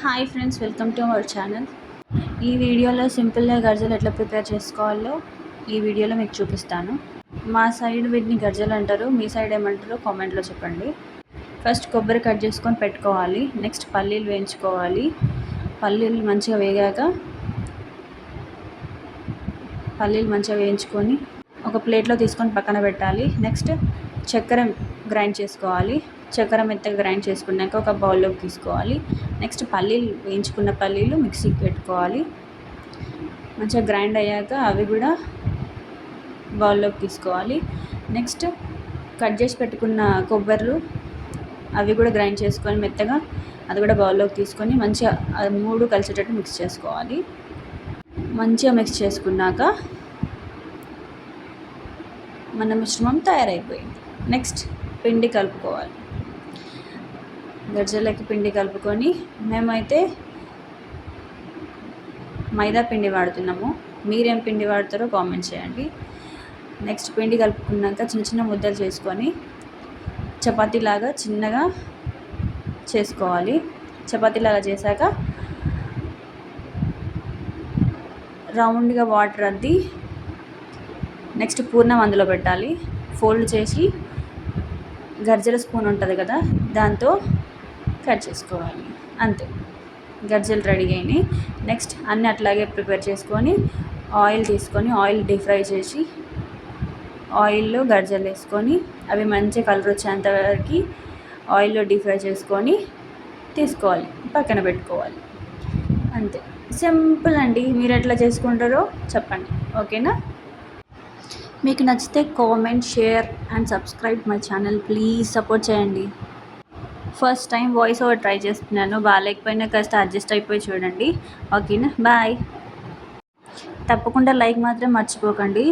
Hi friends, welcome to our channel. ఈ వీడియోలో సింపుల్గా గర్జలు ఎట్లా ప్రిపేర్ చేసుకోవాలో ఈ వీడియోలో మీకు చూపిస్తాను. మా సైడ్ వీటిని గర్జలు అంటారు, మీ సైడ్ ఏమంటారో కామెంట్లో చెప్పండి. ఫస్ట్ కొబ్బరి కట్ చేసుకొని పెట్టుకోవాలి. నెక్స్ట్ పల్లీలు వేయించుకోవాలి. పల్లీలు మంచిగా వేయించుకొని ఒక ప్లేట్లో తీసుకొని పక్కన పెట్టాలి. నెక్స్ట్ చక్కెర గ్రైండ్ చేసుకోవాలి. చక్కెర మెత్తగా గ్రైండ్ చేసుకున్నాక ఒక బౌల్లోకి తీసుకోవాలి. నెక్స్ట్ వేయించుకున్న పల్లీలు మిక్సీకి పెట్టుకోవాలి. మంచిగా గ్రైండ్ అయ్యాక అవి కూడా బౌల్లోకి తీసుకోవాలి. నెక్స్ట్ కట్ చేసి పెట్టుకున్న కొబ్బరిలు అవి కూడా గ్రైండ్ చేసుకొని మెత్తగా అది కూడా బౌల్లోకి తీసుకొని మంచిగా అది మూడు కలిసేటట్టు మిక్స్ చేసుకోవాలి. మంచిగా మిక్స్ చేసుకున్నాక మన మిశ్రమం తయారైపోయింది. నెక్స్ట్ పిండి కలుపుకోవాలి. గర్జలకి పిండి కలుపుకొని మేమైతే మైదా పిండి వాడుతున్నాము. మీరేం పిండి వాడతారో కామెంట్ చేయండి. నెక్స్ట్ పిండి కలుపుకున్నాక చిన్న చిన్న ముద్దలు చేసుకొని చపాతీలాగా చిన్నగా చేసుకోవాలి. చపాతీలాగా చేశాక రౌండ్గా వాటర్ అద్ది నెక్స్ట్ పూర్ణం అందులో పెట్టాలి. ఫోల్డ్ చేసి గర్జల స్పూన్ ఉంటుంది కదా, దాంతో కట్ చేసుకోవాలి. అంతే, గర్జలు రెడీ అయినాయి. నెక్స్ట్ అన్నీ అట్లాగే ప్రిపేర్ చేసుకొని ఆయిల్ తీసుకొని ఆయిల్ డీప్ ఫ్రై చేసి ఆయిల్లో గర్జలు వేసుకొని అవి మంచి కలర్ వచ్చేంత వరకు ఆయిల్లో డీప్ ఫ్రై చేసుకొని తీసుకోవాలి, పక్కన పెట్టుకోవాలి. అంతే, సింపుల్ అండి. మీరు ఎట్లా చేసుకుంటారో చెప్పండి, ఓకేనా? మీకు నచ్చితే comment, share and subscribe my channel. Please support చేయండి. First time voice over try చేస్తున్నాను, బాగాలేకపోయినా కాస్త అడ్జస్ట్ అయిపోయి చూడండి, ఓకేనా? బాయ్. తప్పకుండా లైక్ మాత్రం మర్చిపోకండి.